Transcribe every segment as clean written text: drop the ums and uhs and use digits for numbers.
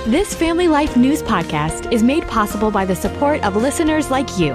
This Family Life News podcast is made possible by the support of listeners like you.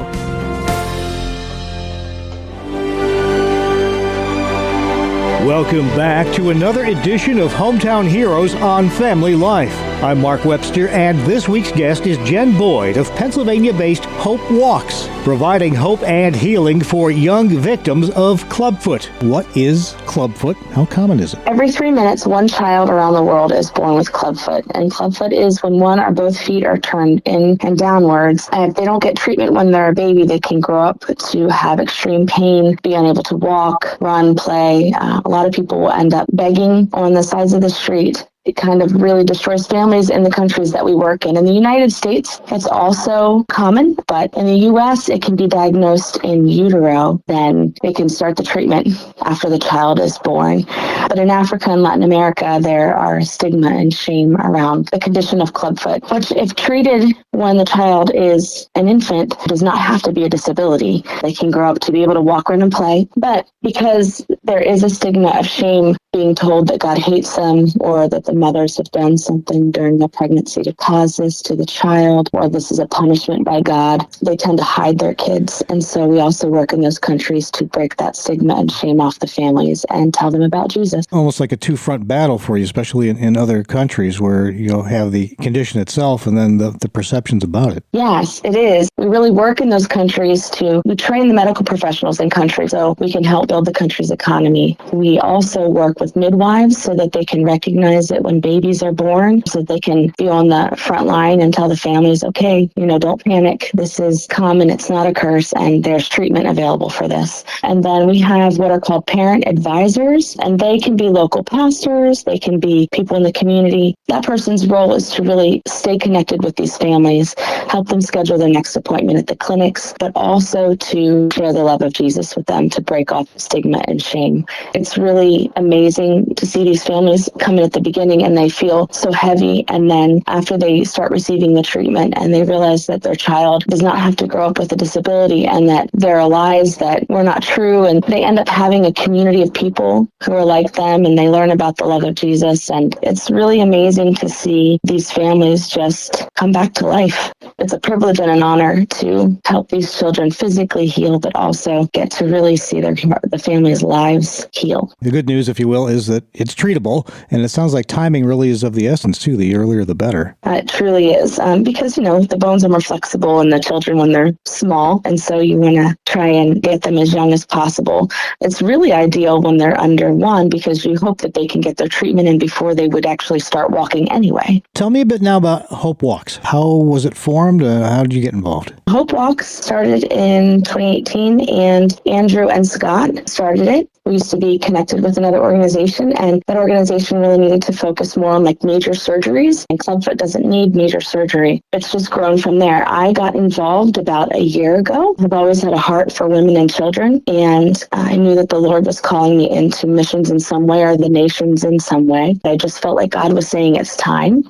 Welcome back to another edition of Hometown Heroes on Family Life. I'm Mark Webster, and this week's guest is Jenn Boyd of Pennsylvania-based Hope Walks, providing hope and healing for young victims of clubfoot. What is clubfoot? How common is it? Every 3 minutes, one child around the world is born with clubfoot. And clubfoot is when one or both feet are turned in and downwards. And if they don't get treatment when they're a baby, they can grow up to have extreme pain, be unable to walk, run, play. A lot of people will end up begging on the sides of the street. It kind of really destroys families in the countries that we work in. In the United States, it's also common, but in the U.S., it can be diagnosed in utero. Then they can start the treatment after the child is born. But in Africa and Latin America, there are stigma and shame around the condition of clubfoot, which if treated when the child is an infant, does not have to be a disability. They can grow up to be able to walk, run, and play. But because there is a stigma of shame, being told that God hates them, or that the mothers have done something during the pregnancy to cause this to the child, or this is a punishment by God, they tend to hide their kids. And so we also work in those countries to break that stigma and shame off the families and tell them about Jesus. Almost like a two-front battle for you, especially in other countries where you have the condition itself and then the perceptions about it. Yes, it is. We really work in those countries we train the medical professionals in countries so we can help build the country's economy. We also work with midwives so that they can recognize it when babies are born, so that they can be on the front line and tell the families, okay, don't panic. This is common. It's not a curse, and there's treatment available for this. And then we have what are called parent advisors, and they can be local pastors. They can be people in the community. That person's role is to really stay connected with these families, help them schedule their next appointment at the clinics, but also to share the love of Jesus with them, to break off stigma and shame. It's really amazing to see these families come in at the beginning and they feel so heavy, and then after they start receiving the treatment and they realize that their child does not have to grow up with a disability and that there are lies that were not true, and they end up having a community of people who are like them, and they learn about the love of Jesus. And it's really amazing to see these families just come back to life. It's a privilege and an honor to help these children physically heal, but also get to really see the family's lives heal. The good news, if you will, is that it's treatable, and it sounds like timing really is of the essence, too. The earlier, the better. It truly is, because, the bones are more flexible in the children when they're small, and so you want to try and get them as young as possible. It's really ideal when they're under 1, because you hope that they can get their treatment in before they would actually start walking anyway. Tell me a bit now about Hope Walks. How was it formed? How did you get involved? Hope Walks started in 2018, and Andrew and Scott started it. We used to be connected with another organization, and that organization really needed to focus more on major surgeries, and clubfoot doesn't need major surgery. It's just grown from there. I got involved about a year ago. I've always had a heart for women and children, and I knew that the Lord was calling me into missions in some way, or the nations in some way. I just felt like God was saying it's time.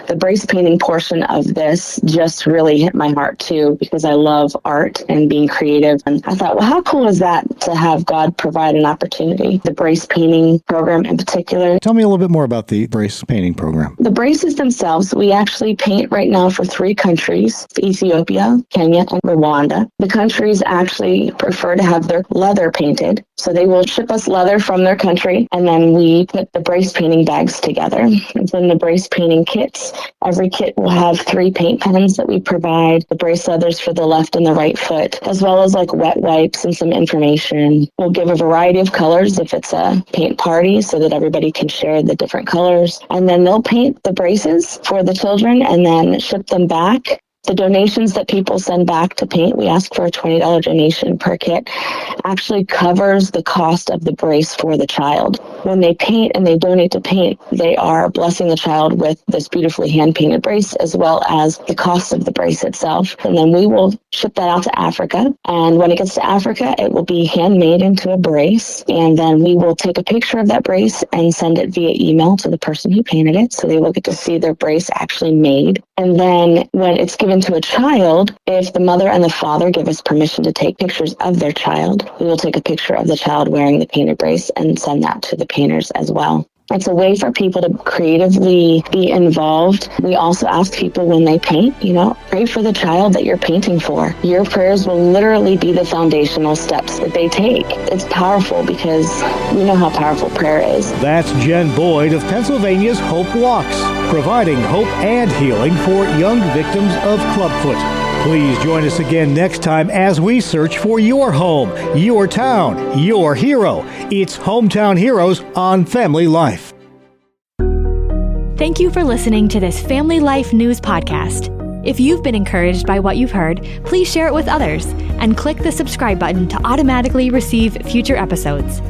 The brace painting portion of this just really hit my heart too, because I love art and being creative. And I thought, well, how cool is that to have God provide an opportunity? The brace painting program in particular. Tell me a little bit more about the brace painting program. The braces themselves, we actually paint right now for 3 countries: Ethiopia, Kenya, and Rwanda. The countries actually prefer to have their leather painted, so they will ship us leather from their country, and then we put the brace painting bags together. And then the brace painting kits, every kit will have 3 paint pens that we provide, the brace leathers for the left and the right foot, as well as wet wipes and some information. We'll give a variety of colors if it's a paint party, so that everybody can share the different colors. And then they'll paint the braces for the children and then ship them back. The donations that people send back to paint, we ask for a $20 donation per kit, actually covers the cost of the brace for the child. When they paint and they donate to paint, they are blessing the child with this beautifully hand-painted brace, as well as the cost of the brace itself. And then we will ship that out to Africa. And when it gets to Africa, it will be handmade into a brace. And then we will take a picture of that brace and send it via email to the person who painted it, so they will get to see their brace actually made. And then when it's given to a child, if the mother and the father give us permission to take pictures of their child, we will take a picture of the child wearing the painted brace and send that to the painters as well. It's a way for people to creatively be involved. We also ask people when they paint, pray for the child that you're painting for. Your prayers will literally be the foundational steps that they take. It's powerful because we know how powerful prayer is. That's Jenn Boyd of Pennsylvania's Hope Walks, providing hope and healing for young victims of clubfoot. Please join us again next time as we search for your home, your town, your hero. It's Hometown Heroes on Family Life. Thank you for listening to this Family Life News podcast. If you've been encouraged by what you've heard, please share it with others and click the subscribe button to automatically receive future episodes.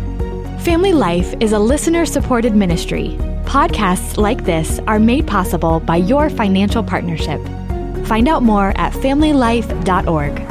Family Life is a listener-supported ministry. Podcasts like this are made possible by your financial partnership. Find out more at familylife.org.